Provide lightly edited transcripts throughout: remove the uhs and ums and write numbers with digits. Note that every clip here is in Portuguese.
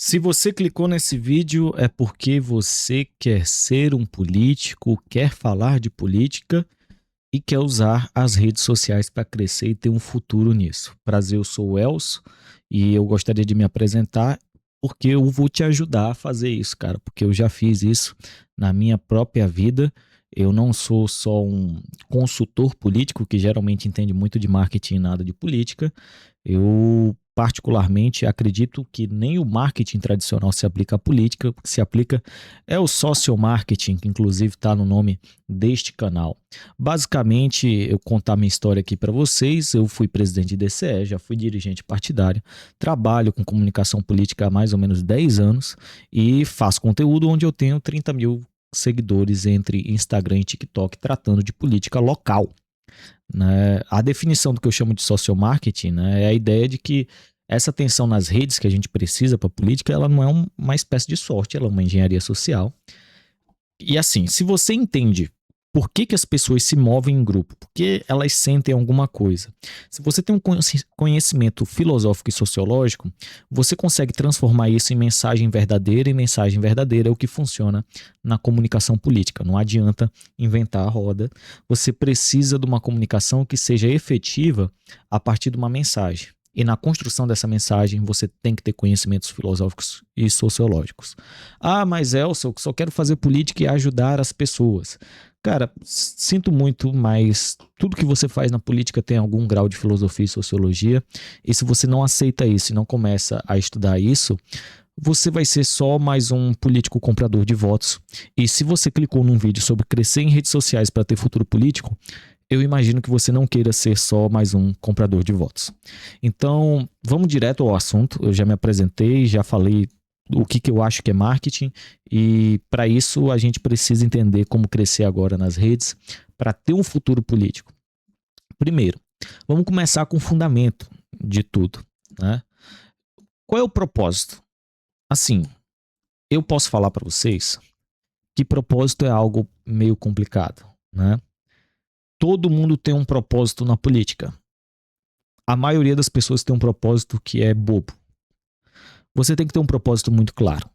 Se você clicou nesse vídeo é porque você quer ser um político, quer falar de política e quer usar as redes sociais para crescer e ter um futuro nisso. Prazer, eu sou o Elcio e eu gostaria de me apresentar porque eu vou te ajudar a fazer isso, cara, porque eu já fiz isso na minha própria vida. Eu não sou só um consultor político que geralmente entende muito de marketing e nada de política. Eu particularmente acredito que nem o marketing tradicional se aplica à política, o que se aplica é o social marketing, que inclusive está no nome deste canal. Basicamente, eu contar minha história aqui para vocês. Eu fui presidente de DCE, já fui dirigente partidário, trabalho com comunicação política há mais ou menos 10 anos e faço conteúdo onde eu tenho 30 mil seguidores entre Instagram e TikTok tratando de política local. Né? A definição do que eu chamo de social marketing, né, é a ideia de que essa atenção nas redes que a gente precisa para a política, ela não é uma espécie de sorte, ela é uma engenharia social. E assim, se você entende por que as pessoas se movem em grupo, por que elas sentem alguma coisa, se você tem um conhecimento filosófico e sociológico, você consegue transformar isso em mensagem verdadeira, e mensagem verdadeira é o que funciona na comunicação política. Não adianta inventar a roda, você precisa de uma comunicação que seja efetiva a partir de uma mensagem. E na construção dessa mensagem, você tem que ter conhecimentos filosóficos e sociológicos. Ah, mas Elcio, eu só quero fazer política e ajudar as pessoas. Cara, sinto muito, mas tudo que você faz na política tem algum grau de filosofia e sociologia. E se você não aceita isso e não começa a estudar isso, você vai ser só mais um político comprador de votos. E se você clicou num vídeo sobre crescer em redes sociais para ter futuro político, eu imagino que você não queira ser só mais um comprador de votos. Então, vamos direto ao assunto. Eu já me apresentei, já falei o que eu acho que é marketing, e para isso a gente precisa entender como crescer agora nas redes para ter um futuro político. Primeiro, vamos começar com o fundamento de tudo, né? Qual é o propósito? Assim, eu posso falar para vocês que propósito é algo meio complicado, né? Todo mundo tem um propósito na política. A maioria das pessoas tem um propósito que é bobo. Você tem que ter um propósito muito claro.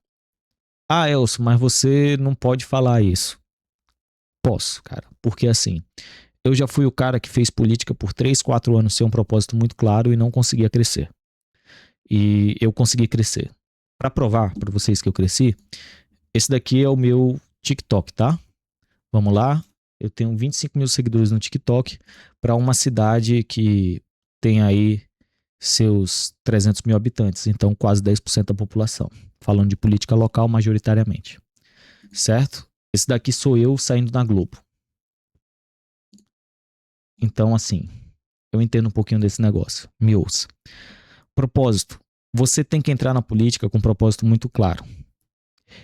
Ah, Elcio, mas você não pode falar isso. Posso, cara. Porque assim, eu já fui o cara que fez política por 3, 4 anos sem um propósito muito claro e não conseguia crescer. E eu consegui crescer. Para provar para vocês que eu cresci, esse daqui é o meu TikTok, tá? Vamos lá. Eu tenho 25 mil seguidores no TikTok para uma cidade que tem aí seus 300 mil habitantes, então quase 10% da população. Falando de política local majoritariamente. Certo? Esse daqui sou eu saindo na Globo. Então, assim, eu entendo um pouquinho desse negócio. Me ouça. Propósito. Você tem que entrar na política com um propósito muito claro.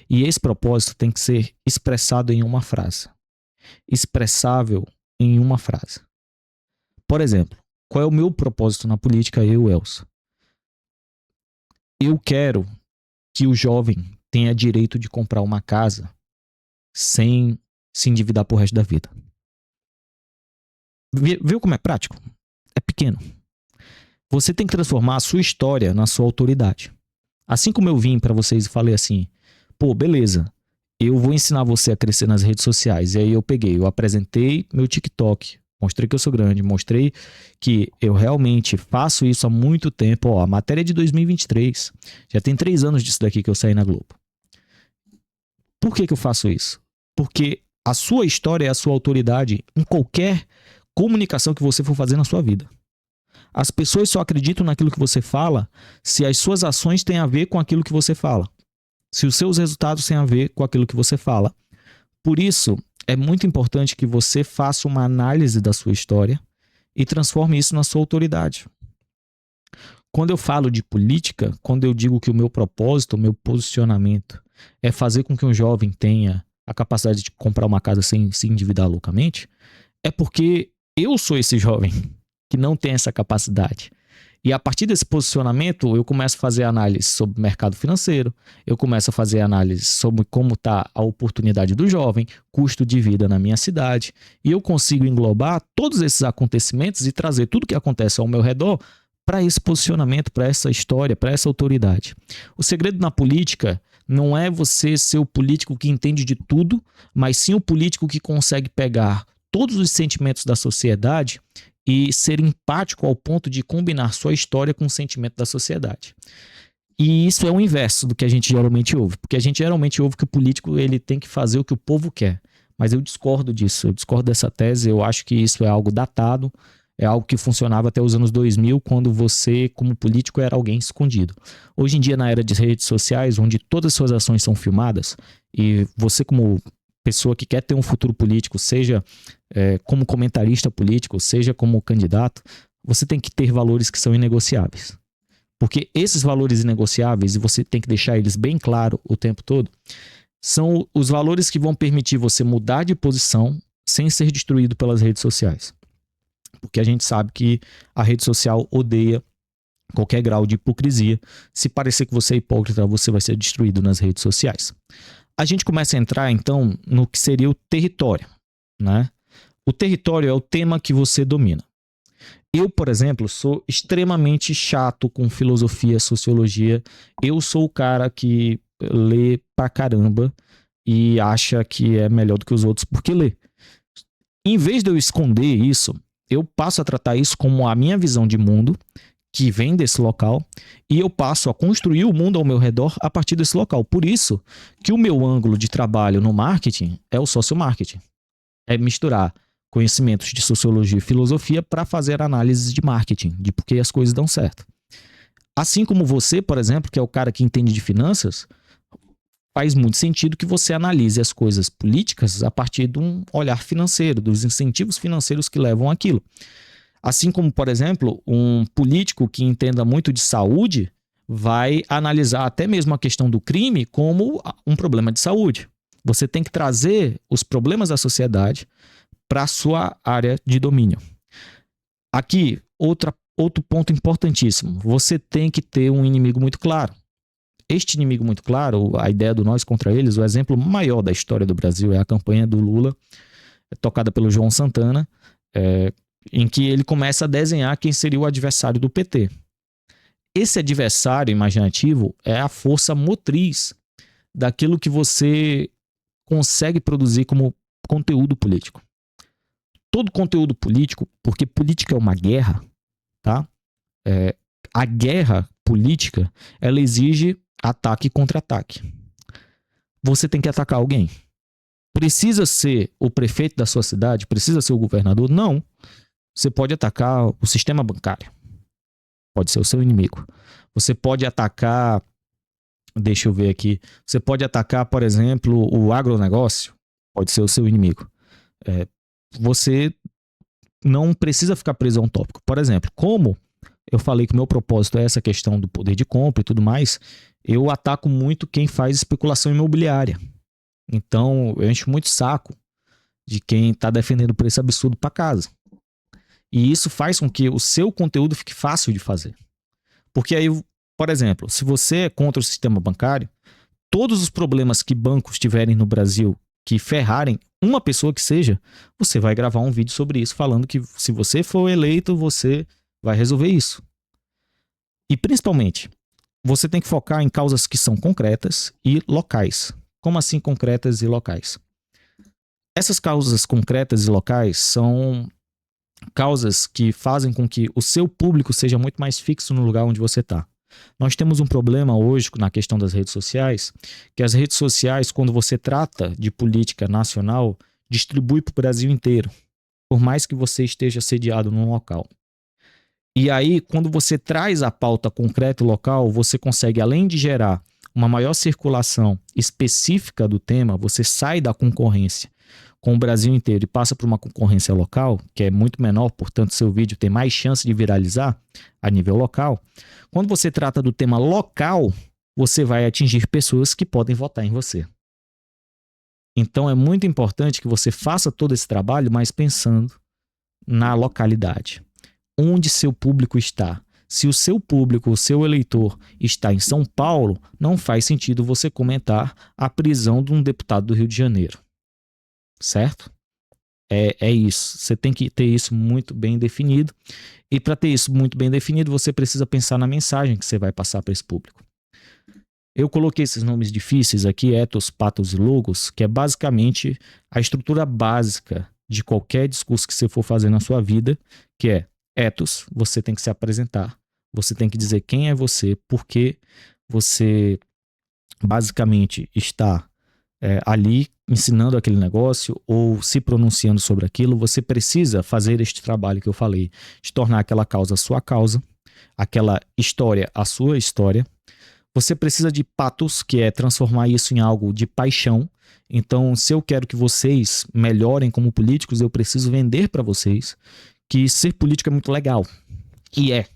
E esse propósito tem que ser expressado em uma frase. Expressável em uma frase. Por exemplo, qual é o meu propósito na política, eu, Elcio? Eu quero que o jovem tenha direito de comprar uma casa sem se endividar pro resto da vida. Viu como é prático? É pequeno. Você tem que transformar a sua história na sua autoridade. Assim como eu vim para vocês e falei assim, pô, beleza, eu vou ensinar você a crescer nas redes sociais. E aí eu apresentei meu TikTok, mostrei que eu sou grande, mostrei que eu realmente faço isso há muito tempo. Ó, a matéria é de 2023, já tem 3 anos disso daqui que eu saí na Globo. Por que eu faço isso? Porque a sua história é a sua autoridade em qualquer comunicação que você for fazer na sua vida. As pessoas só acreditam naquilo que você fala se as suas ações têm a ver com aquilo que você fala. Se os seus resultados têm a ver com aquilo que você fala. Por isso, é muito importante que você faça uma análise da sua história e transforme isso na sua autoridade. Quando eu falo de política, quando eu digo que o meu propósito, o meu posicionamento é fazer com que um jovem tenha a capacidade de comprar uma casa sem se endividar loucamente, é porque eu sou esse jovem que não tem essa capacidade. E a partir desse posicionamento, eu começo a fazer análise sobre o mercado financeiro, eu começo a fazer análise sobre como está a oportunidade do jovem, custo de vida na minha cidade, e eu consigo englobar todos esses acontecimentos e trazer tudo que acontece ao meu redor para esse posicionamento, para essa história, para essa autoridade. O segredo na política não é você ser o político que entende de tudo, mas sim o político que consegue pegar todos os sentimentos da sociedade e ser empático ao ponto de combinar sua história com o sentimento da sociedade. E isso é o inverso do que a gente geralmente ouve, porque a gente geralmente ouve que o político ele tem que fazer o que o povo quer. Mas eu discordo disso, eu discordo dessa tese, eu acho que isso é algo datado, é algo que funcionava até os anos 2000, quando você, como político, era alguém escondido. Hoje em dia, na era de redes sociais, onde todas as suas ações são filmadas, e você, como pessoa que quer ter um futuro político, seja como comentarista político, seja como candidato, você tem que ter valores que são inegociáveis. Porque esses valores inegociáveis, e você tem que deixar eles bem claro o tempo todo, são os valores que vão permitir você mudar de posição sem ser destruído pelas redes sociais. Porque a gente sabe que a rede social odeia qualquer grau de hipocrisia. Se parecer que você é hipócrita, você vai ser destruído nas redes sociais. A gente começa a entrar, então, no que seria o território, né? O território é o tema que você domina. Eu, por exemplo, sou extremamente chato com filosofia, sociologia. Eu sou o cara que lê pra caramba e acha que é melhor do que os outros porque lê. Em vez de eu esconder isso, eu passo a tratar isso como a minha visão de mundo, que vem desse local, e eu passo a construir o mundo ao meu redor a partir desse local. Por isso que o meu ângulo de trabalho no marketing é o sociomarketing. É misturar conhecimentos de sociologia e filosofia para fazer análises de marketing, de por que as coisas dão certo. Assim como você, por exemplo, que é o cara que entende de finanças, faz muito sentido que você analise as coisas políticas a partir de um olhar financeiro, dos incentivos financeiros que levam àquilo. Assim como, por exemplo, um político que entenda muito de saúde vai analisar até mesmo a questão do crime como um problema de saúde. Você tem que trazer os problemas da sociedade para a sua área de domínio. Aqui, outro ponto importantíssimo. Você tem que ter um inimigo muito claro. Este inimigo muito claro, a ideia do nós contra eles, o exemplo maior da história do Brasil é a campanha do Lula, tocada pelo João Santana, em que ele começa a desenhar quem seria o adversário do PT. Esse adversário imaginativo é a força motriz daquilo que você consegue produzir como conteúdo político. Todo conteúdo político, porque política é uma guerra, tá? A guerra política, ela exige ataque e contra-ataque. Você tem que atacar alguém. Precisa ser o prefeito da sua cidade? Precisa ser o governador? Não. Você pode atacar o sistema bancário. Pode ser o seu inimigo. Você pode atacar, deixa eu ver aqui, você pode atacar, por exemplo, o agronegócio. Pode ser o seu inimigo. Você não precisa ficar preso a um tópico. Por exemplo, como eu falei que o meu propósito é essa questão do poder de compra e tudo mais, eu ataco muito quem faz especulação imobiliária. Então, eu encho muito saco de quem está defendendo preço absurdo para casa. E isso faz com que o seu conteúdo fique fácil de fazer. Porque aí, por exemplo, se você é contra o sistema bancário, todos os problemas que bancos tiverem no Brasil que ferrarem uma pessoa que seja, você vai gravar um vídeo sobre isso, falando que se você for eleito, você vai resolver isso. E principalmente, você tem que focar em causas que são concretas e locais. Como assim concretas e locais? Essas causas concretas e locais são causas que fazem com que o seu público seja muito mais fixo no lugar onde você está. Nós temos um problema hoje na questão das redes sociais, que as redes sociais, quando você trata de política nacional, distribui para o Brasil inteiro, por mais que você esteja sediado num local. E aí, quando você traz a pauta concreta e local, você consegue, além de gerar uma maior circulação específica do tema, você sai da concorrência com o Brasil inteiro e passa para uma concorrência local, que é muito menor, portanto seu vídeo tem mais chance de viralizar a nível local. Quando você trata do tema local, você vai atingir pessoas que podem votar em você. Então é muito importante que você faça todo esse trabalho, mas pensando na localidade. Onde seu público está. Se o seu público, o seu eleitor está em São Paulo, não faz sentido você comentar a prisão de um deputado do Rio de Janeiro. Certo? É isso. Você tem que ter isso muito bem definido. E para ter isso muito bem definido, você precisa pensar na mensagem que você vai passar para esse público. Eu coloquei esses nomes difíceis aqui, ethos, pathos e logos, que é basicamente a estrutura básica de qualquer discurso que você for fazer na sua vida, que é ethos, você tem que se apresentar, você tem que dizer quem é você, porque você basicamente está ali ensinando aquele negócio ou se pronunciando sobre aquilo. Você precisa fazer este trabalho que eu falei, de tornar aquela causa a sua causa, aquela história a sua história. Você precisa de pathos, que é transformar isso em algo de paixão. Então, se eu quero que vocês melhorem como políticos, eu preciso vender para vocês que ser político é muito legal. E é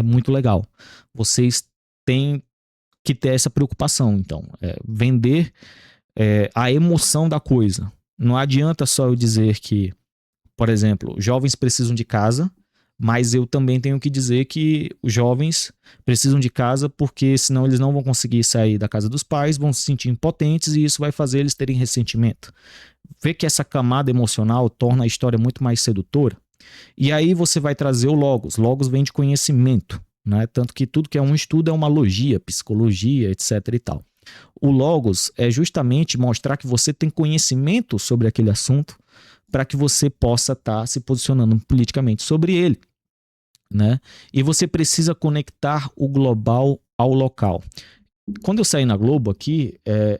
muito legal. Vocês têm que ter essa preocupação, então. Vender a emoção da coisa. Não adianta só eu dizer que, por exemplo, jovens precisam de casa, mas eu também tenho que dizer que os jovens precisam de casa porque senão eles não vão conseguir sair da casa dos pais, vão se sentir impotentes e isso vai fazer eles terem ressentimento. Vê que essa camada emocional torna a história muito mais sedutora. E aí você vai trazer o logos. Logos vem de conhecimento, né? Tanto que tudo que é um estudo é uma logia, psicologia, etc e tal. O logos é justamente mostrar que você tem conhecimento sobre aquele assunto para que você possa estar se posicionando politicamente sobre ele, né? E você precisa conectar o global ao local. Quando eu saí na Globo aqui,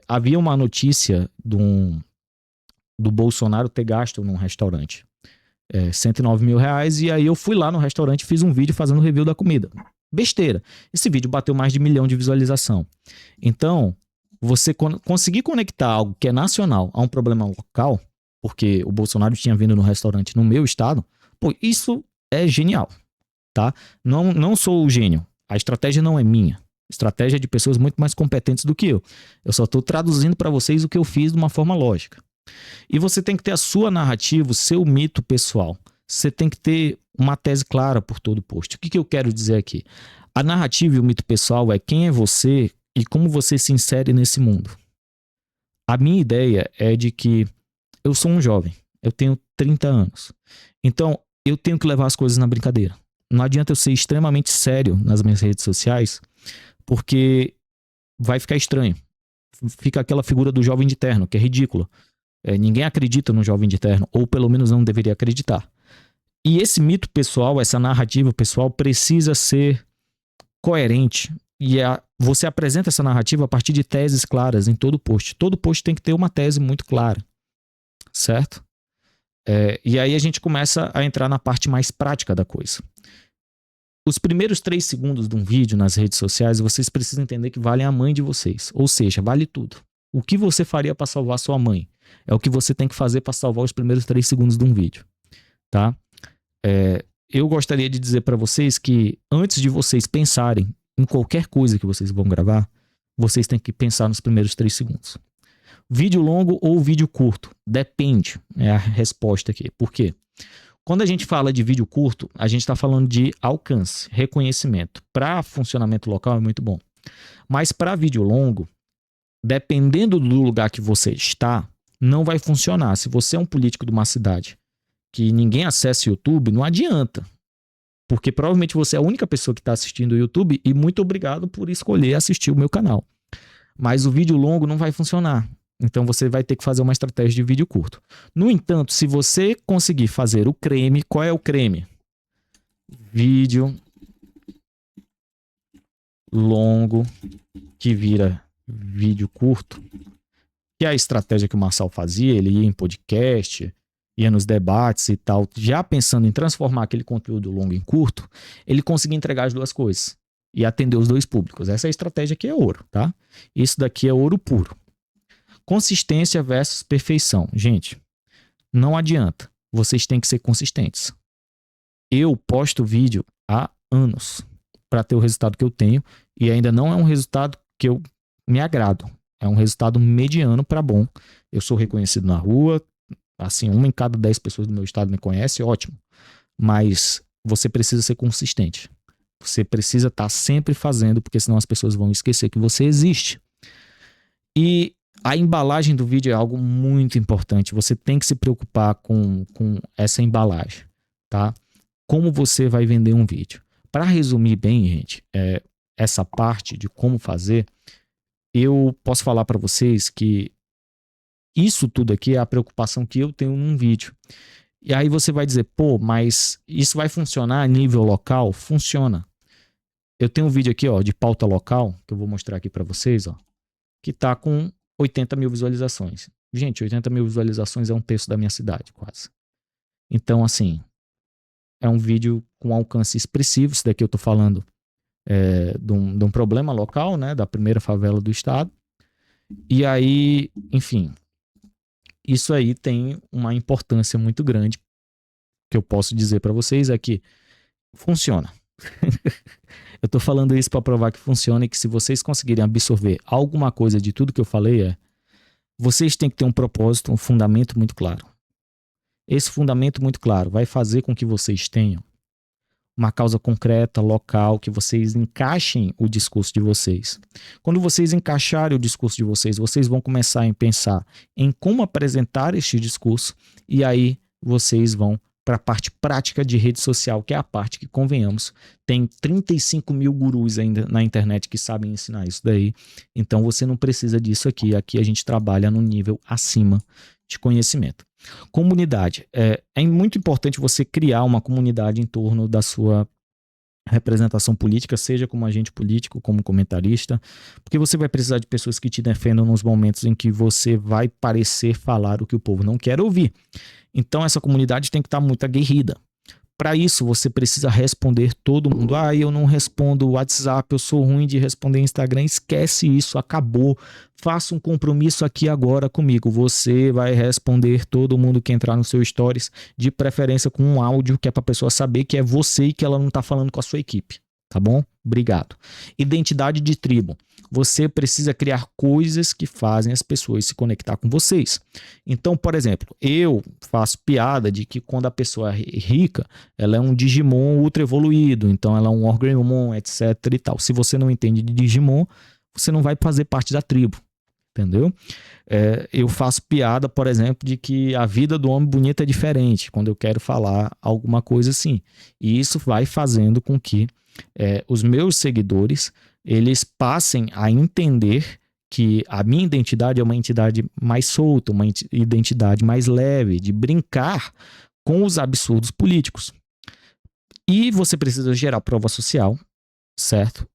havia uma notícia do Bolsonaro ter gasto num restaurante. 109 mil reais, e aí eu fui lá no restaurante e fiz um vídeo fazendo review da comida. Besteira. Esse vídeo bateu mais de 1 milhão de visualização. Então, você conseguir conectar algo que é nacional a um problema local, porque o Bolsonaro tinha vindo no restaurante no meu estado, pô, isso é genial, tá? Não sou o gênio. A estratégia não é minha. A estratégia é de pessoas muito mais competentes do que eu. Eu só estou traduzindo para vocês o que eu fiz de uma forma lógica. E você tem que ter a sua narrativa, o seu mito pessoal. Você tem que ter uma tese clara por todo o post. O que eu quero dizer aqui? A narrativa e o mito pessoal é quem é você e como você se insere nesse mundo. A minha ideia é de que eu sou um jovem, eu tenho 30 anos. Então, eu tenho que levar as coisas na brincadeira. Não adianta eu ser extremamente sério nas minhas redes sociais, porque vai ficar estranho. Fica aquela figura do jovem de terno, que é ridícula. Ninguém acredita no jovem de terno, ou pelo menos não deveria acreditar. E esse mito pessoal, essa narrativa pessoal precisa ser coerente. E você apresenta essa narrativa a partir de teses claras em todo post. Todo post tem que ter uma tese muito clara, certo? E aí a gente começa a entrar na parte mais prática da coisa. Os primeiros 3 segundos de um vídeo nas redes sociais, vocês precisam entender que valem a mãe de vocês. Ou seja, vale tudo. O que você faria para salvar sua mãe? É o que você tem que fazer para salvar os primeiros 3 segundos de um vídeo, tá? Eu gostaria de dizer para vocês que antes de vocês pensarem em qualquer coisa que vocês vão gravar, vocês têm que pensar nos primeiros 3 segundos. Vídeo longo ou vídeo curto? Depende, é a resposta aqui. Por quê? Quando a gente fala de vídeo curto, a gente está falando de alcance, reconhecimento. Para funcionamento local é muito bom. Mas para vídeo longo, dependendo do lugar que você está, não vai funcionar. Se você é um político de uma cidade que ninguém acessa o YouTube, não adianta. Porque provavelmente você é a única pessoa que está assistindo o YouTube e muito obrigado por escolher assistir o meu canal. Mas o vídeo longo não vai funcionar. Então você vai ter que fazer uma estratégia de vídeo curto. No entanto, se você conseguir fazer o creme, qual é o creme? Vídeo longo que vira vídeo curto, que é a estratégia que o Marçal fazia, ele ia em podcast, ia nos debates e tal, já pensando em transformar aquele conteúdo longo em curto, ele conseguia entregar as duas coisas e atender os dois públicos. Essa é a estratégia que é ouro, tá? Isso daqui é ouro puro. Consistência versus perfeição. Gente, não adianta. Vocês têm que ser consistentes. Eu posto vídeo há anos para ter o resultado que eu tenho e ainda não é um resultado que eu me agrado. É um resultado mediano para bom. Eu sou reconhecido na rua, assim, 1 em cada 10 pessoas do meu estado me conhece, ótimo. Mas você precisa ser consistente. Você precisa estar sempre fazendo, porque senão as pessoas vão esquecer que você existe. E A embalagem do vídeo é algo muito importante. Você tem que se preocupar com essa embalagem, tá? Como você vai vender um vídeo. Para resumir bem, gente, essa parte de como fazer, eu posso falar para vocês que isso tudo aqui é a preocupação que eu tenho num vídeo. E aí você vai dizer, pô, mas isso vai funcionar a nível local? Funciona. Eu tenho um vídeo aqui, ó, de pauta local, que eu vou mostrar aqui para vocês, ó, que tá com 80 mil visualizações. Gente, 80 mil visualizações é um terço da minha cidade, quase. Então, assim, é um vídeo com alcance expressivo. Isso daqui eu tô falando de um problema local, né, da primeira favela do estado. E aí, enfim, isso aí tem uma importância muito grande. Que eu posso dizer para vocês é que funciona. Eu tô falando isso para provar que funciona e que se vocês conseguirem absorver alguma coisa de tudo que eu falei, vocês têm que ter um propósito, um fundamento muito claro. Esse fundamento muito claro vai fazer com que vocês tenham uma causa concreta, local, que vocês encaixem o discurso de vocês. Quando vocês encaixarem o discurso de vocês, vocês vão começar a pensar em como apresentar este discurso e aí vocês vão para a parte prática de rede social, que é a parte que, convenhamos, tem 35 mil gurus ainda na internet que sabem ensinar isso daí. Então você não precisa disso aqui. Aqui a gente trabalha no nível acima de conhecimento. Comunidade. É muito importante você criar uma comunidade em torno da sua representação política, seja como agente político, como comentarista, porque você vai precisar de pessoas que te defendam nos momentos em que você vai parecer falar o que o povo não quer ouvir. Então essa comunidade tem que estar muito aguerrida. Para isso, você precisa responder todo mundo. Eu não respondo WhatsApp, eu sou ruim de responder Instagram. Esquece isso, acabou. Faça um compromisso aqui agora comigo. Você vai responder todo mundo que entrar no seu stories, de preferência com um áudio, que é para a pessoa saber que é você e que ela não está falando com a sua equipe. Tá bom? Obrigado. Identidade de tribo. Você precisa criar coisas que fazem as pessoas se conectar com vocês. Então, por exemplo, eu faço piada de que quando a pessoa é rica, ela é um Digimon ultra evoluído, então ela é um Orgrimmon, etc e tal. Se você não entende de Digimon, você não vai fazer parte da tribo, entendeu? Eu faço piada, por exemplo, de que a vida do homem bonito é diferente, quando eu quero falar alguma coisa assim. E isso vai fazendo com que os meus seguidores eles passem a entender que a minha identidade é uma identidade mais solta, uma identidade mais leve, de brincar com os absurdos políticos. E você precisa gerar prova social, certo?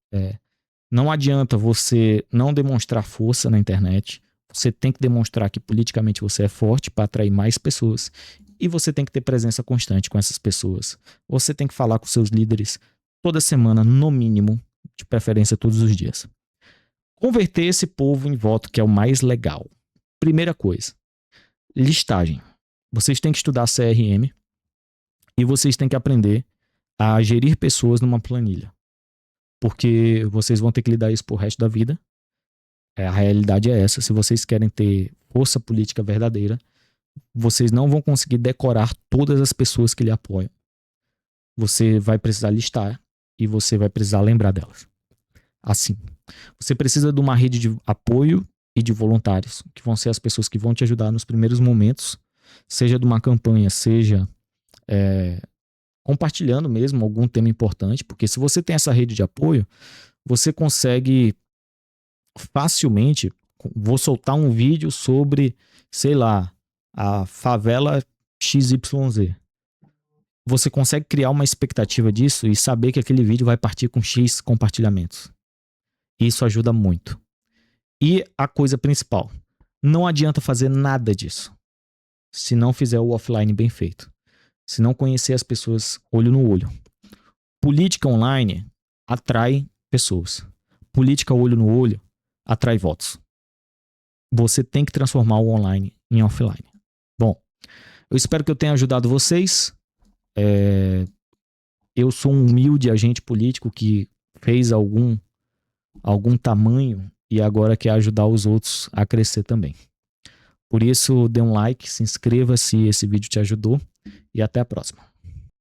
Não adianta você não demonstrar força na internet, você tem que demonstrar que politicamente você é forte para atrair mais pessoas e você tem que ter presença constante com essas pessoas. Você tem que falar com seus líderes toda semana, no mínimo, de preferência todos os dias. Converter esse povo em voto, que é o mais legal. Primeira coisa, listagem. Vocês têm que estudar CRM e vocês têm que aprender a gerir pessoas numa planilha. Porque vocês vão ter que lidar isso pro resto da vida. A realidade é essa. Se vocês querem ter força política verdadeira, vocês não vão conseguir decorar todas as pessoas que lhe apoiam. Você vai precisar listar e você vai precisar lembrar delas. Assim, você precisa de uma rede de apoio e de voluntários, que vão ser as pessoas que vão te ajudar nos primeiros momentos, seja de uma campanha, seja compartilhando mesmo algum tema importante, porque se você tem essa rede de apoio, você consegue facilmente, vou soltar um vídeo sobre, sei lá, a favela XYZ. Você consegue criar uma expectativa disso e saber que aquele vídeo vai partir com X compartilhamentos. Isso ajuda muito. E a coisa principal, não adianta fazer nada disso se não fizer o offline bem feito. Se não conhecer as pessoas olho no olho. Política online atrai pessoas. Política olho no olho atrai votos. Você tem que transformar o online em offline. Bom, eu espero que eu tenha ajudado vocês. Eu sou um humilde agente político que fez algum tamanho e agora quer ajudar os outros a crescer também. Por isso, dê um like, se inscreva se esse vídeo te ajudou e até a próxima.